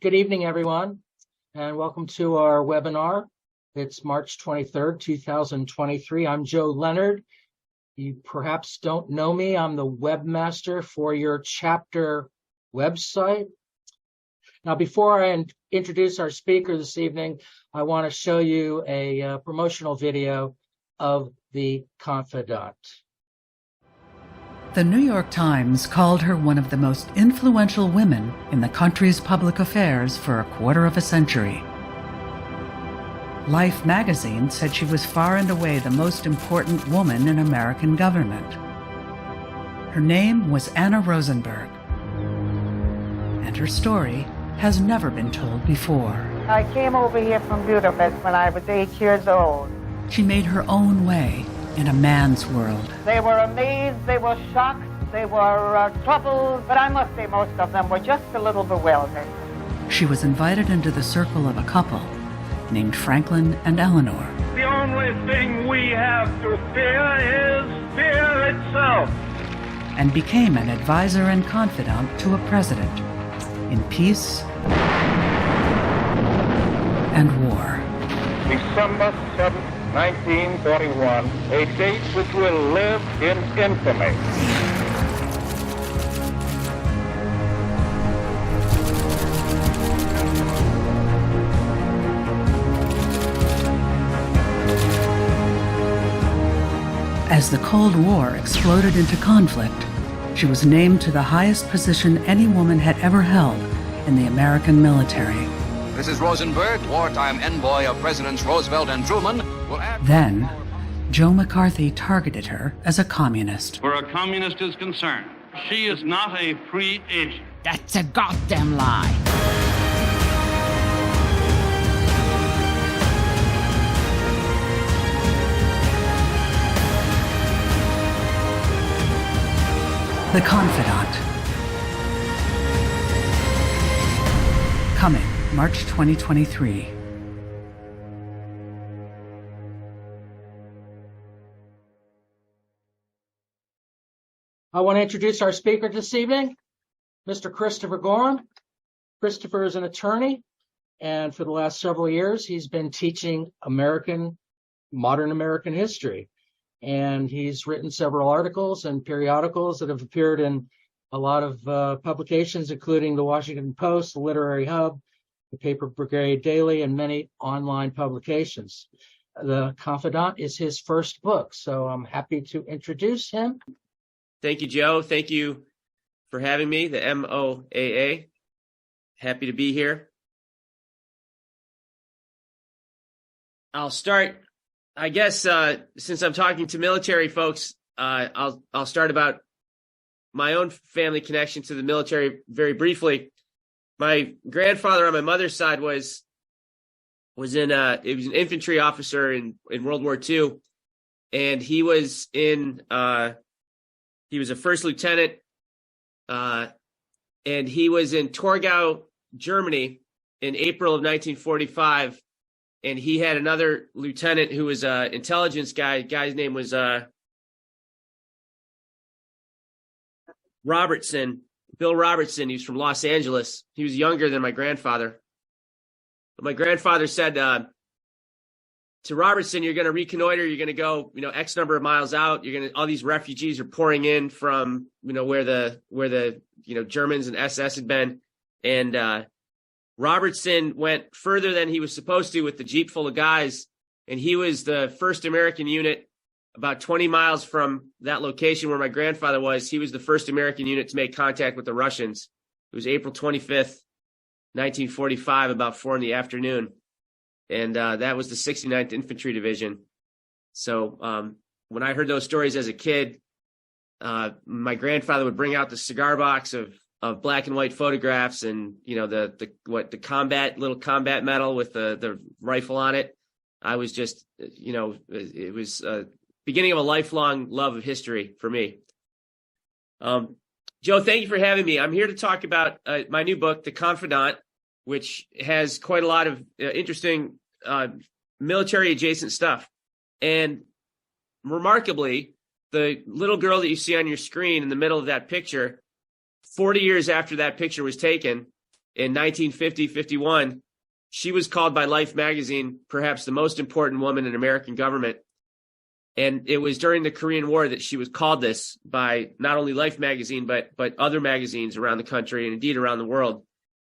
Good evening, everyone, and welcome to our webinar. It's March 23rd, 2023. I'm Joe Leonard. You perhaps don't know me. I'm the webmaster for your chapter website. Now, before I introduce our speaker this evening, I want to show you a promotional video of the Confidante. The New York Times called her one of the most influential women in the country's public affairs for a quarter of a century. Life magazine said she was far and away the most important woman in American government. Her name was Anna Rosenberg, and her story has never been told before. I came over here from Budapest when I was 8 years old. She made her own way in a man's world. They were amazed, they were shocked, they were troubled, but I must say most of them were just a little bewildered. She was invited into the circle of a couple named Franklin and Eleanor. The only thing we have to fear is fear itself. And became an advisor and confidant to a president in peace and war. December 7th, 1941, a date which will live in infamy. As the Cold War exploded into conflict, she was named to the highest position any woman had ever held in the American military. Mrs. Rosenberg, wartime envoy of Presidents Roosevelt and Truman, will add... Then, Joe McCarthy targeted her as a communist. Where a communist is concerned, she is not a free agent. That's a goddamn lie. The Confidante. Coming March 2023. I want to introduce our speaker this evening, Mr. Christopher Gorham. Christopher is an attorney, and for the last several years, he's been teaching modern American history. And he's written several articles and periodicals that have appeared in a lot of publications, including the Washington Post, the Literary Hub, the Paper Brigade Daily, and many online publications. The Confidante is his first book, so I'm happy to introduce him. Thank you, Joe. Thank you for having me, the MOAA. Happy to be here. I'll start, I guess, since I'm talking to military folks, I'll start about my own family connection to the military very briefly. My grandfather on my mother's side was an infantry officer in World War II, and he was a first lieutenant, and he was in Torgau, Germany in April of 1945. And he had another lieutenant who was an intelligence guy. Guy's name was Robertson, Bill Robertson. He was from Los Angeles. He was younger than my grandfather. But my grandfather said to Robertson, "You're going to reconnoiter. You're going to go, X number of miles out. All these refugees are pouring in from, where the Germans and SS had been." And Robertson went further than he was supposed to with the Jeep full of guys, and he was the first American unit about 20 miles from that location where my grandfather was. He was the first American unit to make contact with the Russians. It was April 25th, 1945, about 4 p.m. And that was the 69th Infantry Division. So when I heard those stories as a kid, my grandfather would bring out the cigar box of black and white photographs and, the combat medal with the rifle on it. I was just, it was beginning of a lifelong love of history for me. Joe, thank you for having me. I'm here to talk about my new book, The Confidante, which has quite a lot of interesting military adjacent stuff. And remarkably, the little girl that you see on your screen in the middle of that picture, 40 years after that picture was taken, in 1950-51, she was called by Life magazine perhaps the most important woman in American government. And it was during the Korean War that she was called this by not only Life magazine, but other magazines around the country and indeed around the world.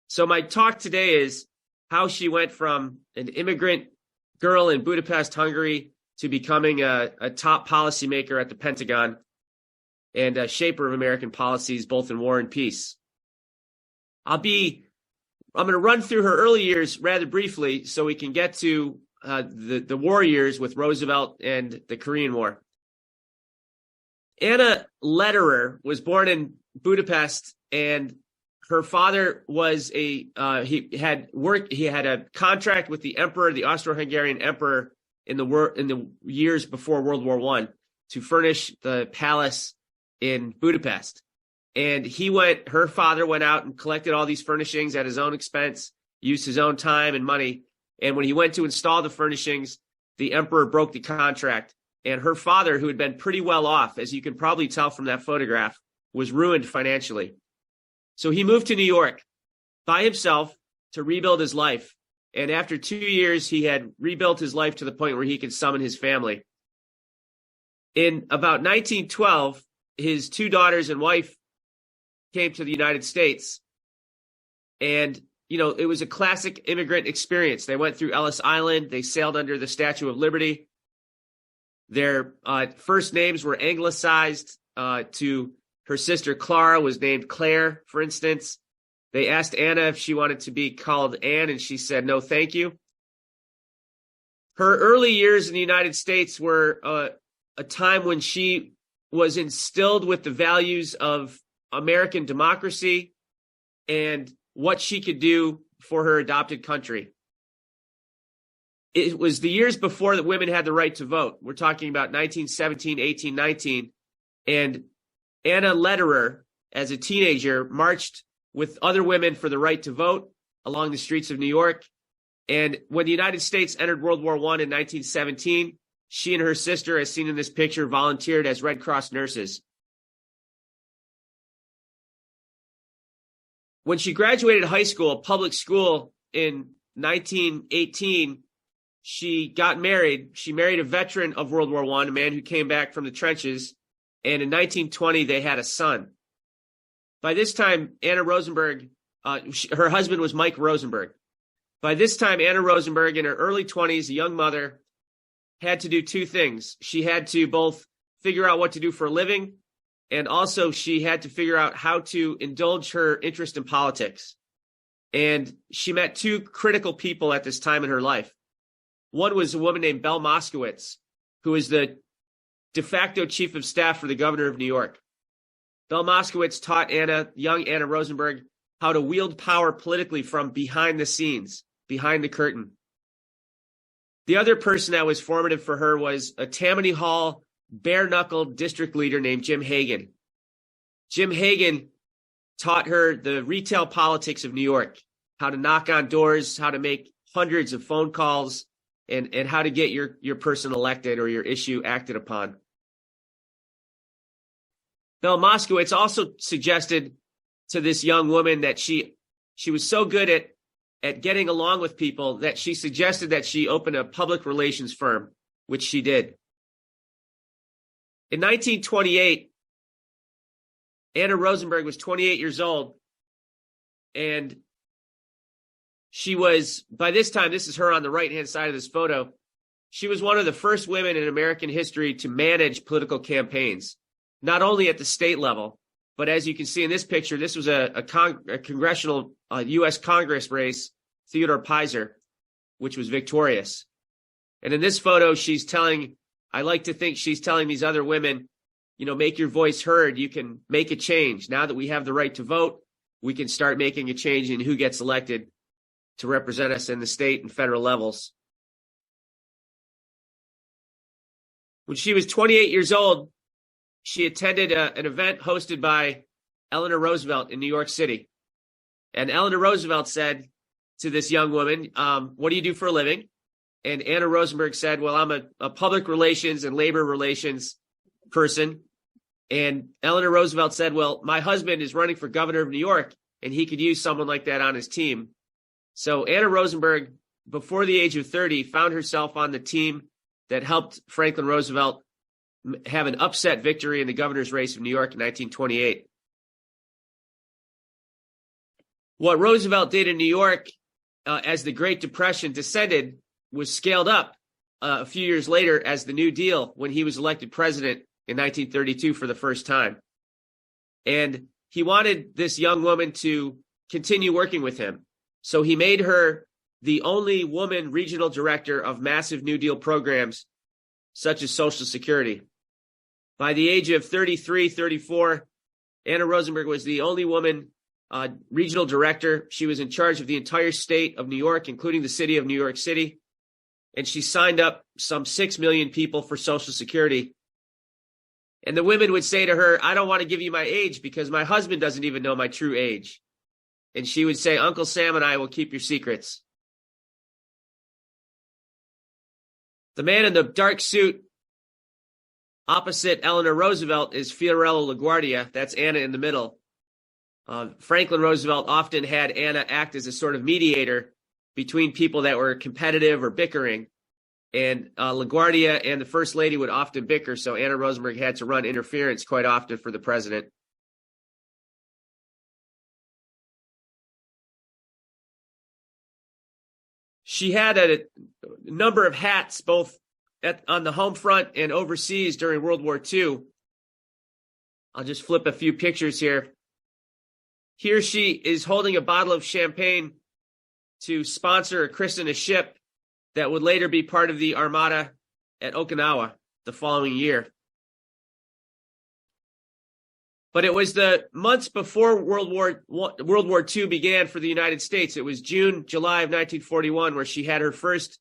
So my talk today is how she went from an immigrant girl in Budapest, Hungary, to becoming a top policymaker at the Pentagon and a shaper of American policies, both in war and peace. I'm going to run through her early years rather briefly so we can get to the war years with Roosevelt and the Korean War. Anna Lederer was born in Budapest, and her father was he had a contract with the emperor, the Austro-Hungarian emperor, in the years before World War I to furnish the palace in Budapest. And her father went out and collected all these furnishings at his own expense, used his own time and money. And when he went to install the furnishings, the emperor broke the contract. And her father, who had been pretty well off, as you can probably tell from that photograph, was ruined financially. So he moved to New York by himself to rebuild his life. And after 2 years, he had rebuilt his life to the point where he could summon his family. In about 1912, his two daughters and wife came to the United States. And, it was a classic immigrant experience. They went through Ellis Island. They sailed under the Statue of Liberty. Their first names were anglicized to her sister Clara was named Claire, for instance. They asked Anna if she wanted to be called Anne, and she said, no, thank you. Her early years in the United States were a time when she was instilled with the values of American democracy and what she could do for her adopted country. It was the years before that women had the right to vote. We're talking about 1917, 18, 19. And Anna Lederer, as a teenager, marched with other women for the right to vote along the streets of New York. And when the United States entered World War I in 1917, she and her sister, as seen in this picture, volunteered as Red Cross nurses. When she graduated high school, public school, in 1918, she got married. She married a veteran of World War I, a man who came back from the trenches. And in 1920, they had a son. By this time, Anna Rosenberg, her husband was Mike Rosenberg. By this time, Anna Rosenberg, in her early 20s, a young mother, had to do two things. She had to both figure out what to do for a living, and also she had to figure out how to indulge her interest in politics. And she met two critical people at this time in her life. One was a woman named Belle Moskowitz, who was the de facto chief of staff for the governor of New York. Belle Moskowitz taught young Anna Rosenberg, how to wield power politically from behind the scenes, behind the curtain. The other person that was formative for her was a Tammany Hall, bare-knuckled district leader named Jim Hagan. Jim Hagan taught her the retail politics of New York, how to knock on doors, how to make hundreds of phone calls, and how to get your person elected or your issue acted upon. Belle Moskowitz also suggested to this young woman that she was so good at getting along with people that she suggested that she open a public relations firm, which she did. In 1928, Anna Rosenberg was 28 years old, and she was, by this time, this is her on the right-hand side of this photo, she was one of the first women in American history to manage political campaigns, not only at the state level, but as you can see in this picture, this was a congressional U.S. Congress race, Theodore Pizer, which was victorious. And in this photo, I like to think she's telling these other women, make your voice heard. You can make a change. Now that we have the right to vote, we can start making a change in who gets elected to represent us in the state and federal levels. When she was 28 years old, she attended an event hosted by Eleanor Roosevelt in New York City. And Eleanor Roosevelt said to this young woman, what do you do for a living? And Anna Rosenberg said, well, I'm a public relations and labor relations person. And Eleanor Roosevelt said, well, my husband is running for governor of New York, and he could use someone like that on his team. So Anna Rosenberg, before the age of 30, found herself on the team that helped Franklin Roosevelt have an upset victory in the governor's race of New York in 1928. What Roosevelt did in New York as the Great Depression descended was scaled up a few years later as the New Deal when he was elected president in 1932 for the first time. And he wanted this young woman to continue working with him. So he made her the only woman regional director of massive New Deal programs, such as Social Security. By the age of 33, 34, Anna Rosenberg was the only woman regional director. She was in charge of the entire state of New York, including the city of New York City. And she signed up some 6 million people for Social Security. And the women would say to her, I don't want to give you my age because my husband doesn't even know my true age. And she would say, Uncle Sam and I will keep your secrets. The man in the dark suit opposite Eleanor Roosevelt is Fiorello LaGuardia. That's Anna in the middle. Franklin Roosevelt often had Anna act as a sort of mediator between people that were competitive or bickering. And LaGuardia and the First Lady would often bicker, so Anna Rosenberg had to run interference quite often for the president. She had a number of hats, both on the home front and overseas during World War II. I'll just flip a few pictures here. Here she is holding a bottle of champagne to sponsor or christen a ship that would later be part of the Armada at Okinawa the following year. But it was the months before World War II began for the United States. It was June, July of 1941 where she had her first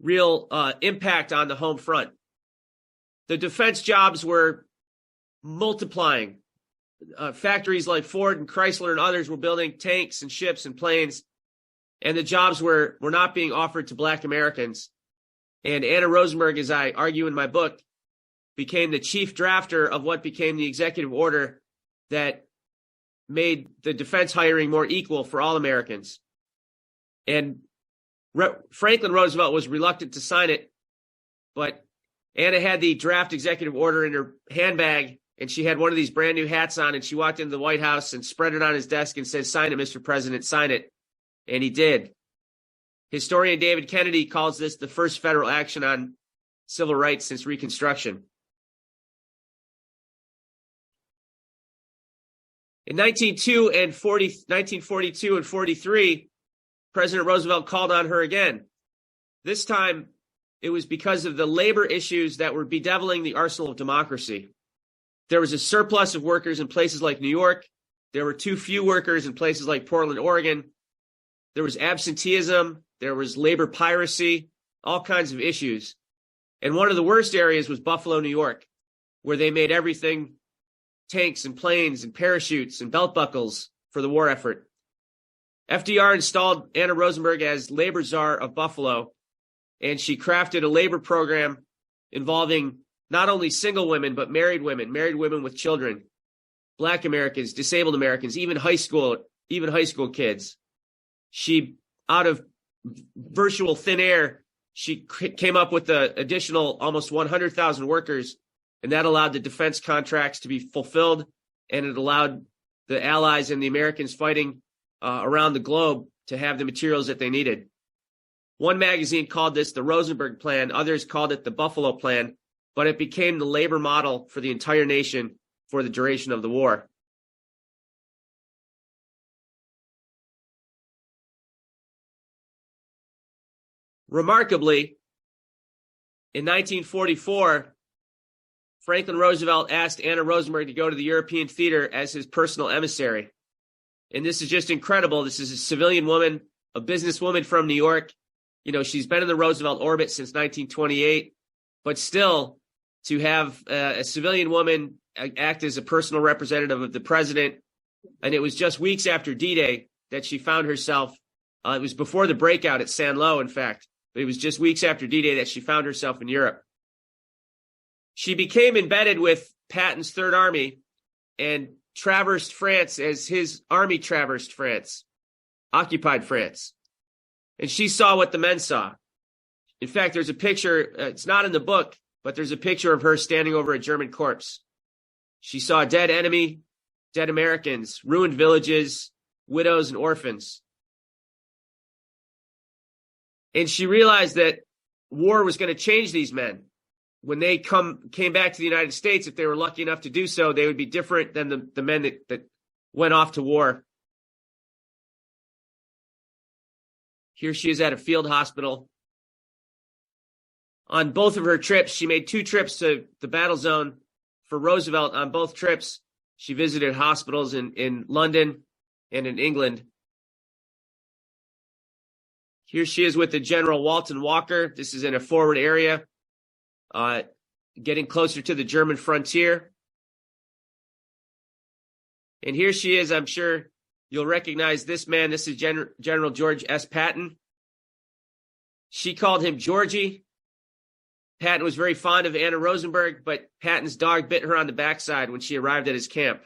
real impact on the home front. The defense jobs were multiplying. Factories like Ford and Chrysler and others were building tanks and ships and planes, and the jobs were not being offered to Black Americans. And Anna Rosenberg, as I argue in my book, became the chief drafter of what became the executive order that made the defense hiring more equal for all Americans. And Franklin Roosevelt was reluctant to sign it, but Anna had the draft executive order in her handbag, and she had one of these brand new hats on, and she walked into the White House and spread it on his desk and said, "Sign it, Mr. President, sign it." And he did. Historian David Kennedy calls this the first federal action on civil rights since Reconstruction. In 1942 and 43, President Roosevelt called on her again. This time, it was because of the labor issues that were bedeviling the arsenal of democracy. There was a surplus of workers in places like New York. There were too few workers in places like Portland, Oregon. There was absenteeism. There was labor piracy, all kinds of issues. And one of the worst areas was Buffalo, New York, where they made everything tanks and planes and parachutes and belt buckles for the war effort. FDR installed Anna Rosenberg as labor czar of Buffalo, and she crafted a labor program involving not only single women, but married women with children, Black Americans, disabled Americans, even high school kids. She, out of virtual thin air, she came up with the additional almost 100,000 workers, and that allowed the defense contracts to be fulfilled, and it allowed the Allies and the Americans fighting around the globe to have the materials that they needed. One magazine called this the Rosenberg Plan, others called it the Buffalo Plan, but it became the labor model for the entire nation for the duration of the war. Remarkably, in 1944, Franklin Roosevelt asked Anna Rosenberg to go to the European theater as his personal emissary. And this is just incredible. This is a civilian woman, a businesswoman from New York. You know, she's been in the Roosevelt orbit since 1928, but still to have a civilian woman act as a personal representative of the president. And it was just weeks after D-Day that she found herself, it was before the breakout at Saint-Lô, in fact, but it was just weeks after D-Day that she found herself in Europe. She became embedded with Patton's Third Army, and traversed France as his army traversed France, occupied France. And she saw what the men saw. In fact, there's a picture, it's not in the book, but there's a picture of her standing over a German corpse. She saw a dead enemy, dead Americans, ruined villages, widows and orphans. And she realized that war was going to change these men. When they came back to the United States, if they were lucky enough to do so, they would be different than the men that went off to war. Here she is at a field hospital. On both of her trips, she made 2 trips to the battle zone. For Roosevelt, on both trips, she visited hospitals in London and in England. Here she is with the General Walton Walker. This is in a forward area, getting closer to the German frontier. And here she is. I'm sure you'll recognize this man. This is General George S. Patton. She called him Georgie. Patton was very fond of Anna Rosenberg, but Patton's dog bit her on the backside when she arrived at his camp.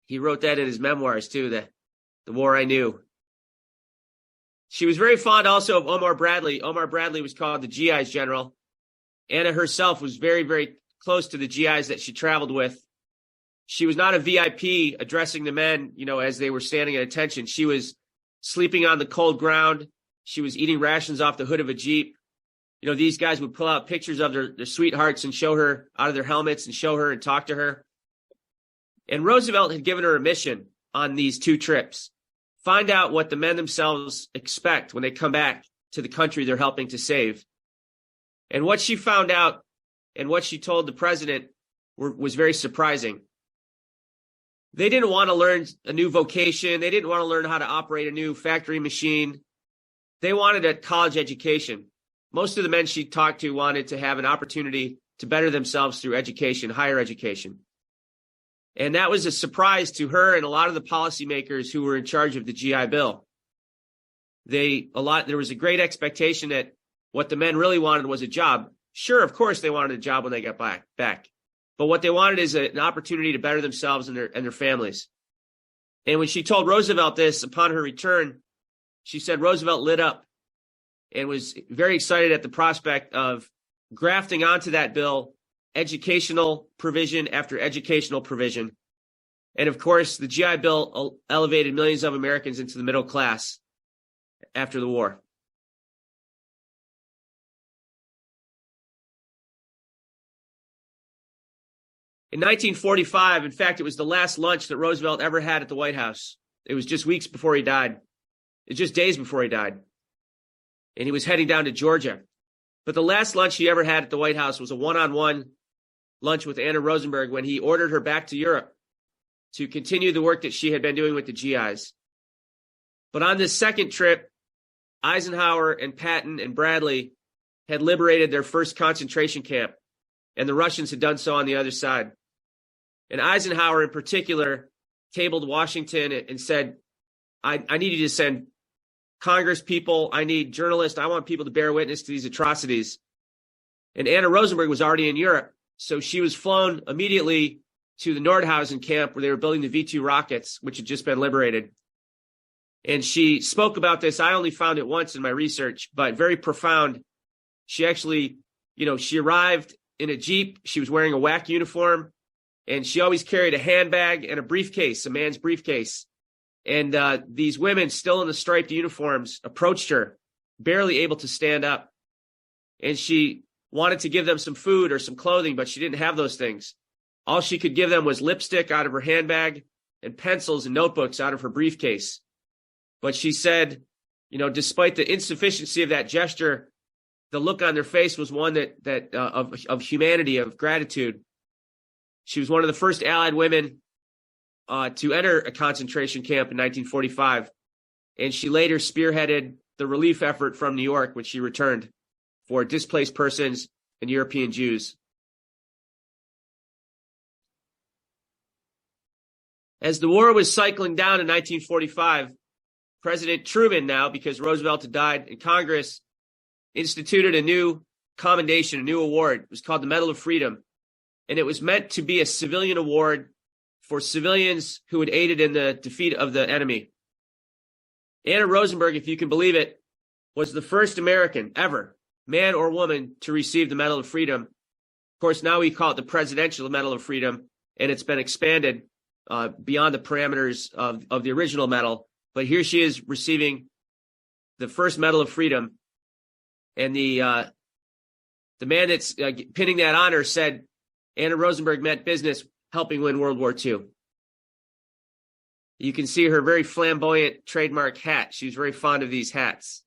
He wrote that in his memoirs, too, the War I Knew. She was very fond also of Omar Bradley. Omar Bradley was called the GI's general. Anna herself was very, very close to the GIs that she traveled with. She was not a VIP addressing the men, as they were standing at attention. She was sleeping on the cold ground. She was eating rations off the hood of a Jeep. These guys would pull out pictures of their sweethearts and show her out of their helmets and show her and talk to her. And Roosevelt had given her a mission on these 2 trips. Find out what the men themselves expect when they come back to the country they're helping to save. And what she found out and what she told the president was very surprising. They didn't want to learn a new vocation. They didn't want to learn how to operate a new factory machine. They wanted a college education. Most of the men she talked to wanted to have an opportunity to better themselves through education, higher education. And that was a surprise to her and a lot of the policymakers who were in charge of the GI Bill. There was a great expectation that what the men really wanted was a job. Sure, of course, they wanted a job when they got back. But what they wanted is an opportunity to better themselves and their families. And when she told Roosevelt this upon her return, she said Roosevelt lit up and was very excited at the prospect of grafting onto that bill educational provision after educational provision. And of course, the GI Bill elevated millions of Americans into the middle class after the war. In 1945, in fact, it was the last lunch that Roosevelt ever had at the White House. It was just weeks before he died. It's just days before he died. And he was heading down to Georgia. But the last lunch he ever had at the White House was a one-on-one lunch with Anna Rosenberg when he ordered her back to Europe to continue the work that she had been doing with the GIs. But on this second trip, Eisenhower and Patton and Bradley had liberated their first concentration camp, and the Russians had done so on the other side. And Eisenhower in particular cabled Washington and said, I need you to send Congress people, I need journalists, I want people to bear witness to these atrocities. And Anna Rosenberg was already in Europe, so she was flown immediately to the Nordhausen camp where they were building the V-2 rockets, which had just been liberated. And she spoke about this. I only found it once in my research, but very profound. She actually, she arrived in a Jeep. She was wearing a WWII uniform, and she always carried a handbag and a briefcase, a man's briefcase. And these women still in the striped uniforms approached her, barely able to stand up. And she wanted to give them some food or some clothing, but she didn't have those things. All she could give them was lipstick out of her handbag and pencils and notebooks out of her briefcase. But she said, despite the insufficiency of that gesture, the look on their face was one of humanity, of gratitude. She was one of the first Allied women to enter a concentration camp in 1945, and she later spearheaded the relief effort from New York when she returned for displaced persons and European Jews. As the war was cycling down in 1945, President Truman now, because Roosevelt had died, and Congress instituted a new commendation, a new award. It was called the Medal of Freedom. and it was meant to be a civilian award for civilians who had aided in the defeat of the enemy. Anna Rosenberg, if you can believe it, was the first American ever, man or woman, to receive the Medal of Freedom. Of course, now we call it the Presidential Medal of Freedom, and it's been expanded beyond the parameters of the original medal. But here she is receiving the first Medal of Freedom, and the man that's pinning that on her said Anna Rosenberg meant business helping win World War II. You can see her very flamboyant trademark hat. She was very fond of these hats.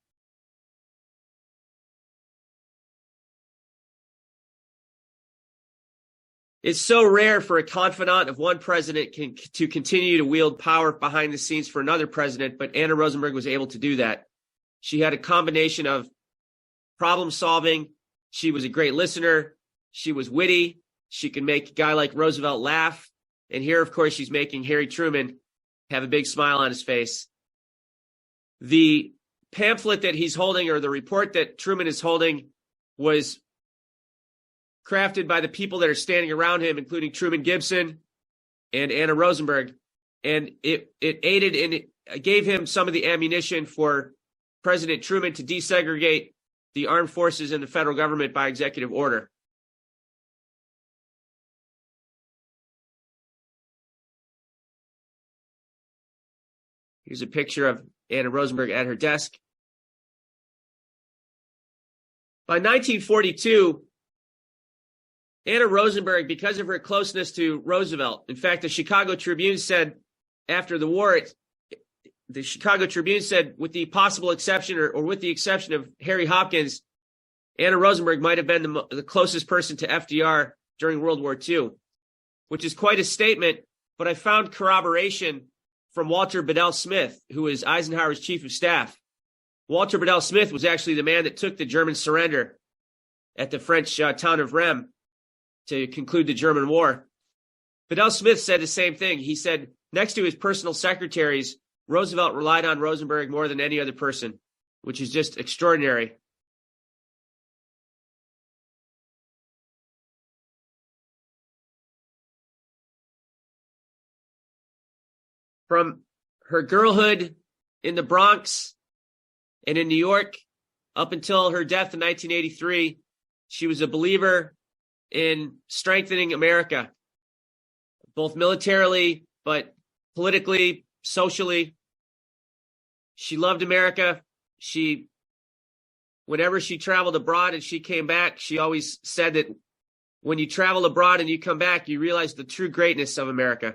It's so rare for a confidant of one president to continue to wield power behind the scenes for another president, but Anna Rosenberg was able to do that. She had a combination of problem solving. She was a great listener. She was witty. She could make a guy like Roosevelt laugh. And here, of course, she's making Harry Truman have a big smile on his face. The pamphlet that he's holding, or the report that Truman is holding, was crafted by the people that are standing around him, including Truman Gibson and Anna Rosenberg. And it aided and it gave him some of the ammunition for President Truman to desegregate the armed forces in the federal government by executive order. Here's a picture of Anna Rosenberg at her desk. By 1942, Anna Rosenberg, because of her closeness to Roosevelt, in fact, the Chicago Tribune said after the war, the Chicago Tribune said, with the possible exception or with the exception of Harry Hopkins, Anna Rosenberg might have been the closest person to FDR during World War II, which is quite a statement, but I found corroboration from Walter Bedell Smith, who was Eisenhower's chief of staff. Walter Bedell Smith was actually the man that took the German surrender at the French town of Rheims to conclude the German war. Bedell Smith said the same thing. He said, next to his personal secretaries, Roosevelt relied on Rosenberg more than any other person, which is just extraordinary. From her girlhood in the Bronx and in New York up until her death in 1983, she was a believer in strengthening America, both militarily, but politically, socially. She loved America. Whenever she traveled abroad and she came back, she always said that when you travel abroad and you come back, you realize the true greatness of America.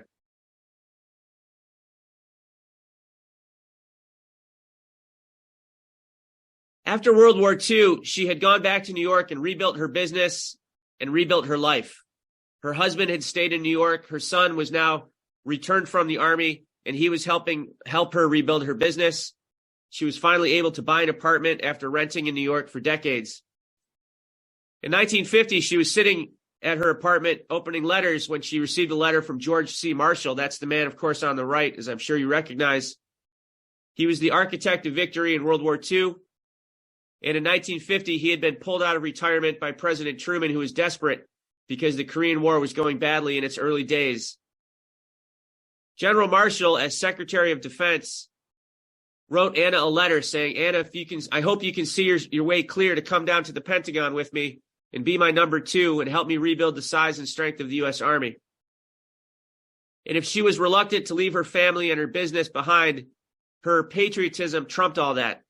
After World War II, she had gone back to New York and rebuilt her business and rebuilt her life. Her husband had stayed in New York. Her son was now returned from the army, and he was help her rebuild her business. She was finally able to buy an apartment after renting in New York for decades. In 1950, she was sitting at her apartment opening letters when she received a letter from George C. Marshall. That's the man, of course, on the right, as I'm sure you recognize. He was the architect of victory in World War II. And in 1950, he had been pulled out of retirement by President Truman, who was desperate because the Korean War was going badly in its early days. General Marshall, as Secretary of Defense, wrote Anna a letter saying, Anna, I hope you can see your way clear to come down to the Pentagon with me and be my number 2 and help me rebuild the size and strength of the U.S. Army. And if she was reluctant to leave her family and her business behind, her patriotism trumped all that.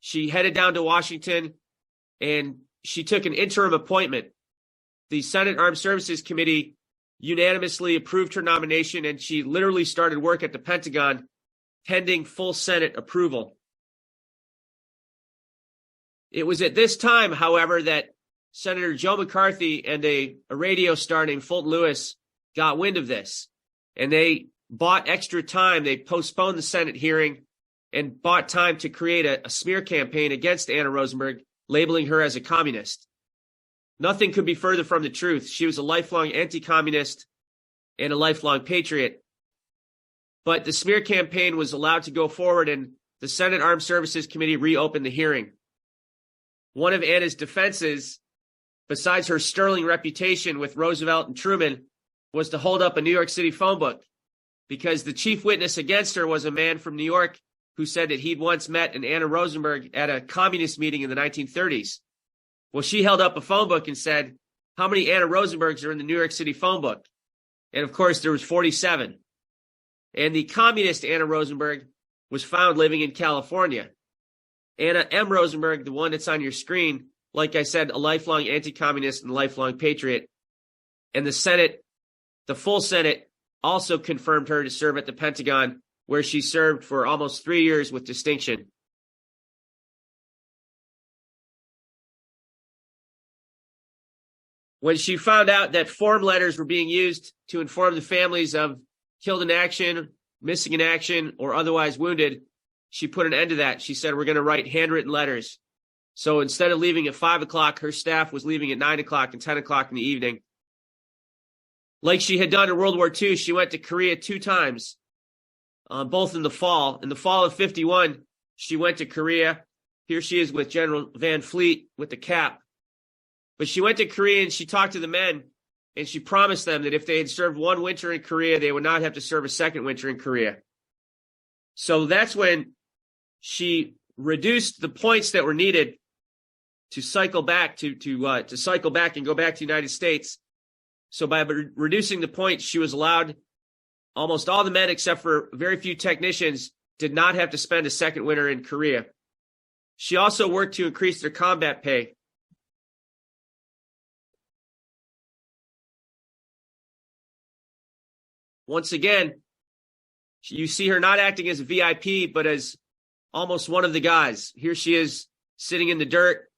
She headed down to Washington and she took an interim appointment. The Senate Armed Services Committee unanimously approved her nomination, and she literally started work at the Pentagon pending full Senate approval. It was at this time, however, that Senator Joe McCarthy and a radio star named Fulton Lewis got wind of this, and they bought extra time. They postponed the Senate hearing and bought time to create a smear campaign against Anna Rosenberg, labeling her as a communist. Nothing could be further from the truth. She was a lifelong anti-communist and a lifelong patriot. But the smear campaign was allowed to go forward, and the Senate Armed Services Committee reopened the hearing. One of Anna's defenses besides her sterling reputation with Roosevelt and Truman, was to hold up a New York City phone book, because the chief witness against her was a man from New York who said that he'd once met an Anna Rosenberg at a communist meeting in the 1930s. Well, she held up a phone book and said, how many Anna Rosenbergs are in the New York City phone book? And of course, there was 47. And the communist Anna Rosenberg was found living in California. Anna M. Rosenberg, the one that's on your screen, like I said, a lifelong anti-communist and a lifelong patriot. And the Senate, the full Senate, also confirmed her to serve at the Pentagon, where she served for almost 3 years with distinction. When she found out that form letters were being used to inform the families of killed in action, missing in action, or otherwise wounded, she put an end to that. She said, we're going to write handwritten letters. So instead of leaving at 5 o'clock, her staff was leaving at 9 o'clock and 10 o'clock in the evening. Like she had done in World War II, she went to Korea 2 times, both in the fall. In the fall of 51, she went to Korea. Here she is with General Van Fleet with the cap. But she went to Korea and she talked to the men, and she promised them that if they had served 1 winter in Korea, they would not have to serve a 2nd winter in Korea. So that's when she reduced the points that were needed to cycle back to cycle back and go back to the United States. So by reducing the points, she was allowed, almost all the men except for very few technicians did not have to spend a 2nd winter in Korea. She also worked to increase their combat pay. Once again, you see her not acting as a VIP, but as almost one of the guys. Here she is sitting in the dirt.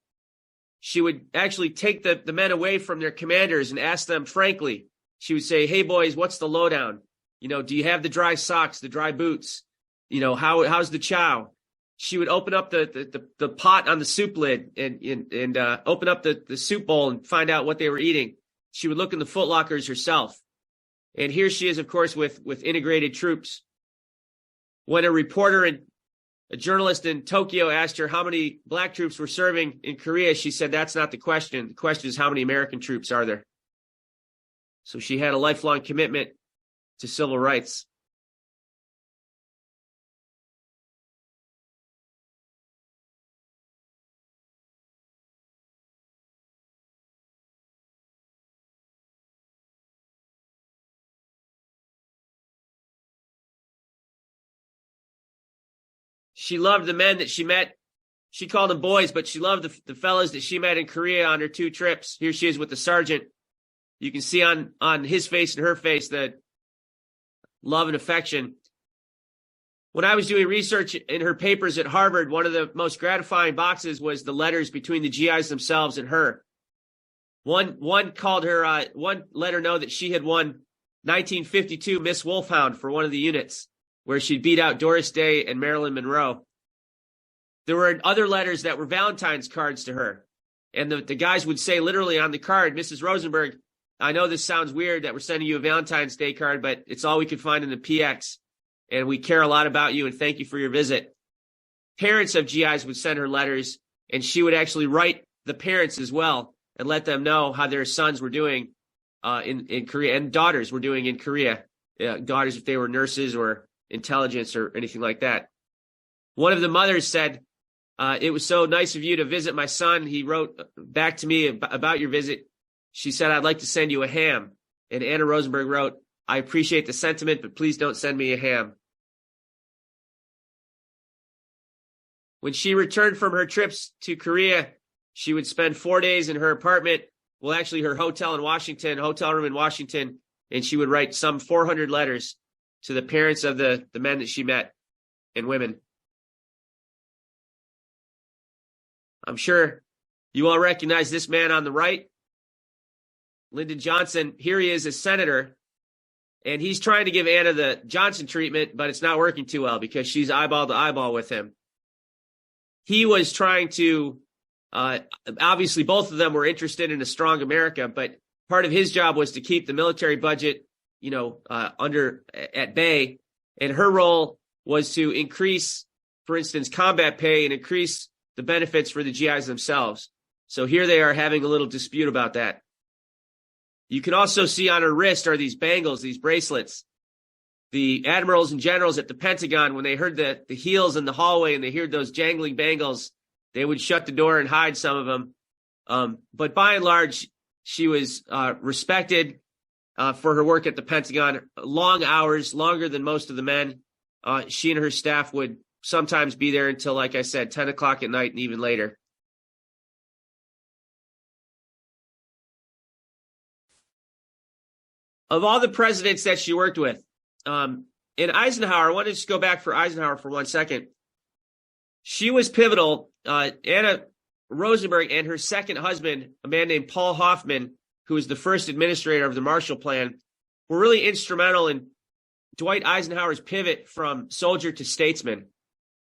She would actually take the men away from their commanders and ask them frankly. She would say, hey, boys, what's the lowdown? You know, do you have the dry socks, the dry boots? You know, how's the chow? She would open up the pot on the soup lid and open up the soup bowl and find out what they were eating. She would look in the footlockers herself. And here she is, of course, with integrated troops. When a reporter and a journalist in Tokyo asked her how many black troops were serving in Korea, she said, that's not the question. The question is, how many American troops are there? So she had a lifelong commitment to civil rights. She loved the men that she met. She called them boys, but she loved the fellas that she met in Korea on her 2 trips. Here she is with the sergeant. You can see on his face and her face the love and affection. When I was doing research in her papers at Harvard, one of the most gratifying boxes was the letters between the GIs themselves and her. One called her, one let her know that she had won 1952 Miss Wolfhound for one of the units, where she beat out Doris Day and Marilyn Monroe. There were other letters that were Valentine's cards to her. And the guys would say literally on the card, Mrs. Rosenberg, I know this sounds weird that we're sending you a Valentine's Day card, but it's all we could find in the PX. And we care a lot about you and thank you for your visit. Parents of GIs would send her letters, and she would actually write the parents as well and let them know how their sons were doing in Korea, and daughters were doing in Korea. Daughters, if they were nurses or intelligence or anything like that. One of the mothers said, it was so nice of you to visit my son. He wrote back to me about your visit. She said, I'd like to send you a ham. And Anna Rosenberg wrote, I appreciate the sentiment, but please don't send me a ham. When she returned from her trips to Korea, she would spend 4 days in her apartment. Well, actually her hotel room in Washington, and she would write some 400 letters to the parents of the men that she met and women. I'm sure you all recognize this man on the right, Lyndon Johnson. Here he is as senator, and he's trying to give Anna the Johnson treatment, but it's not working too well because she's eyeball to eyeball with him. He was trying to, obviously both of them were interested in a strong America, but part of his job was to keep the military budget at bay, and her role was to increase, for instance, combat pay and increase the benefits for the GIs themselves. So here they are having a little dispute about that. You can also see on her wrist are these bangles, these bracelets. The admirals and generals at the Pentagon, when they heard the heels in the hallway and they heard those jangling bangles, they would shut the door and hide some of them. But by and large, she was respected for her work at the Pentagon. Long hours, longer than most of the men. She and her staff would sometimes be there until, like I said, 10 o'clock at night and even later. Of all the presidents that she worked with, in Eisenhower, I want to just go back for Eisenhower for 1 second. She was pivotal. Anna Rosenberg and her second husband, a man named Paul Hoffman, who was the first administrator of the Marshall Plan, were really instrumental in Dwight Eisenhower's pivot from soldier to statesman.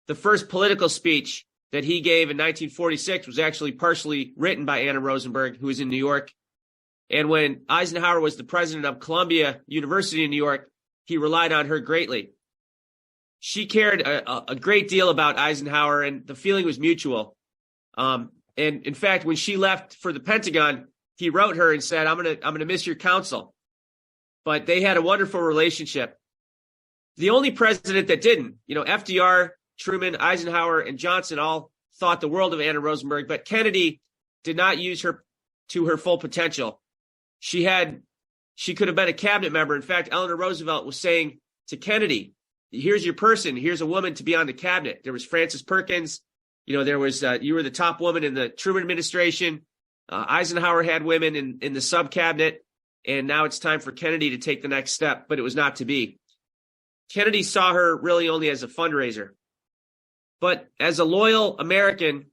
The first political speech that he gave in 1946 was actually partially written by Anna Rosenberg, who was in New York. And when Eisenhower was the president of Columbia University in New York, he relied on her greatly. She cared a great deal about Eisenhower, and the feeling was mutual. And in fact, when she left for the Pentagon, he wrote her and said, I'm gonna miss your counsel. But they had a wonderful relationship. The only president that didn't, FDR, Truman, Eisenhower, and Johnson all thought the world of Anna Rosenberg, but Kennedy did not use her to her full potential. She could have been a cabinet member. In fact, Eleanor Roosevelt was saying to Kennedy, here's your person. Here's a woman to be on the cabinet. There was Frances Perkins. There was, you were the top woman in the Truman administration. Eisenhower had women in the sub-cabinet. And now it's time for Kennedy to take the next step, but it was not to be. Kennedy saw her really only as a fundraiser. But as a loyal American,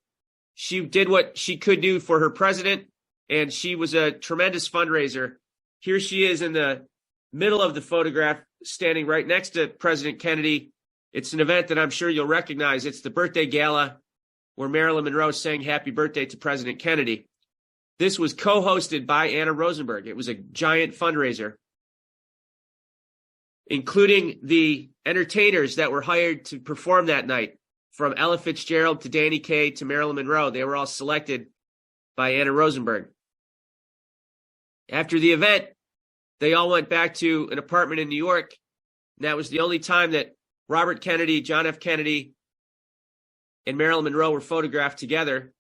she did what she could do for her president, and she was a tremendous fundraiser. Here she is in the middle of the photograph, standing right next to President Kennedy. It's an event that I'm sure you'll recognize. It's the birthday gala where Marilyn Monroe sang happy birthday to President Kennedy. This was co-hosted by Anna Rosenberg. It was a giant fundraiser, including the entertainers that were hired to perform that night, from Ella Fitzgerald to Danny Kaye to Marilyn Monroe. They were all selected by Anna Rosenberg. After the event, they all went back to an apartment in New York. And that was the only time that Robert Kennedy, John F. Kennedy, and Marilyn Monroe were photographed together.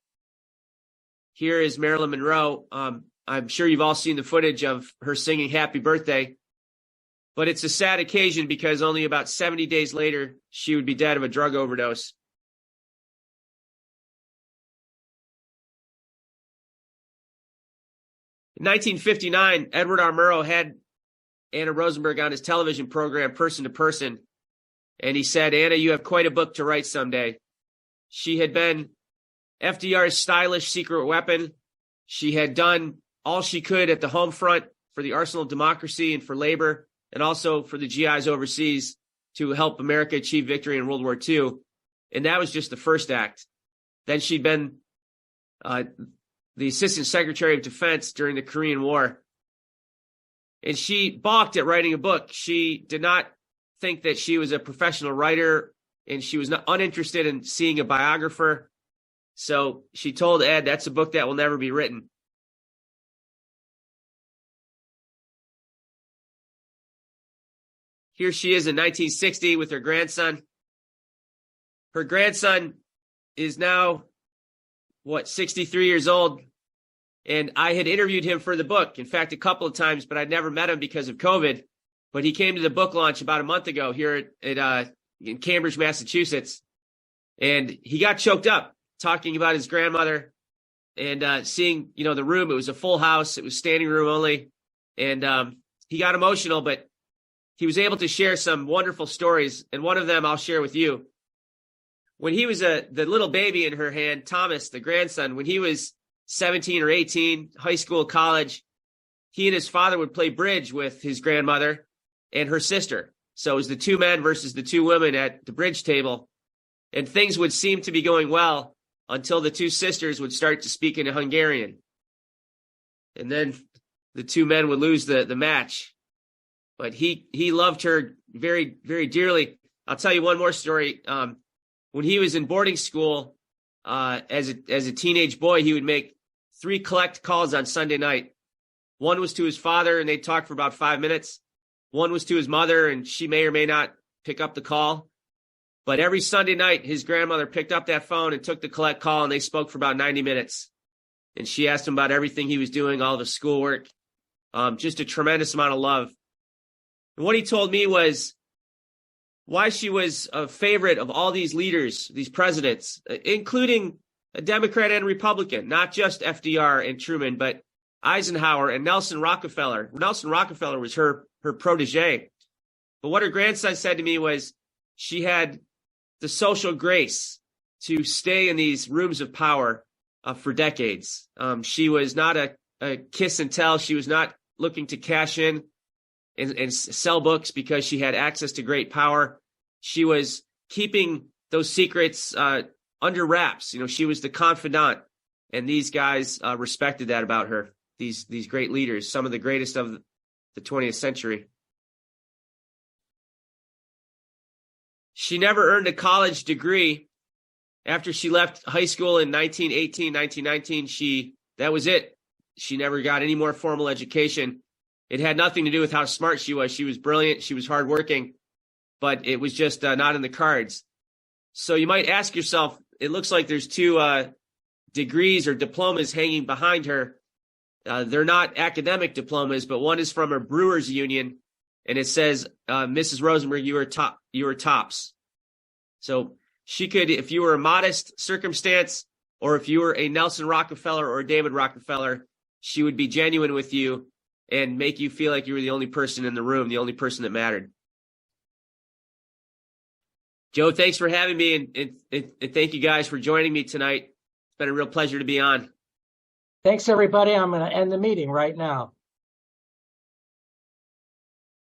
Here is Marilyn Monroe. I'm sure you've all seen the footage of her singing happy birthday. But it's a sad occasion because only about 70 days later, she would be dead of a drug overdose. In 1959, Edward R. Murrow had Anna Rosenberg on his television program, Person to Person, and he said, Anna, you have quite a book to write someday. She had been FDR's stylish secret weapon. She had done all she could at the home front for the arsenal of democracy and for labor, and also for the GIs overseas to help America achieve victory in World War II. And that was just the first act. Then she'd been the Assistant Secretary of Defense during the Korean War. And she balked at writing a book. She did not think that she was a professional writer, and she was not uninterested in seeing a biographer. So she told Ed, that's a book that will never be written. Here she is in 1960 with her grandson. Her grandson is now, 63 years old. And I had interviewed him for the book, in fact, a couple of times, but I'd never met him because of COVID. But he came to the book launch about a month ago here in Cambridge, Massachusetts. And he got choked up talking about his grandmother and seeing, the room. It was a full house. It was standing room only. And he got emotional, but he was able to share some wonderful stories. And one of them I'll share with you. When he was the little baby in her hand, Thomas, the grandson, when he was 17 or 18, high school, college, he and his father would play bridge with his grandmother and her sister. So it was the two men versus the two women at the bridge table. And things would seem to be going well until the two sisters would start to speak in Hungarian. And then the two men would lose the match. But he loved her very, very dearly. I'll tell you one more story. When he was in boarding school, as a teenage boy, he would make 3 collect calls on Sunday night. One was to his father, and they talked for about 5 minutes. One was to his mother, and she may or may not pick up the call. But every Sunday night, his grandmother picked up that phone and took the collect call, and they spoke for about 90 minutes. And she asked him about everything he was doing, all the schoolwork, just a tremendous amount of love. And what he told me was why she was a favorite of all these leaders, these presidents, including a Democrat and Republican, not just FDR and Truman, but Eisenhower and Nelson Rockefeller. Nelson Rockefeller was her protege. But what her grandson said to me was she had the social grace to stay in these rooms of power for decades. She was not a kiss and tell. She was not looking to cash in and sell books because she had access to great power. She was keeping those secrets under wraps. You know, she was the confidant, and these guys respected that about her. These great leaders, some of the greatest of the 20th century. She never earned a college degree. After she left high school in 1918, 1919, that was it. She never got any more formal education. It had nothing to do with how smart she was. She was brilliant. She was hardworking, but it was just not in the cards. So you might ask yourself, it looks like there's 2 degrees or diplomas hanging behind her. They're not academic diplomas, but one is from a Brewers Union, and it says, Mrs. Rosenberg, you were tops. So she could, if you were a modest circumstance, or if you were a Nelson Rockefeller or a David Rockefeller, she would be genuine with you and make you feel like you were the only person in the room, the only person that mattered. Joe, thanks for having me, and thank you guys for joining me tonight. It's been a real pleasure to be on. Thanks, everybody. I'm going to end the meeting right now.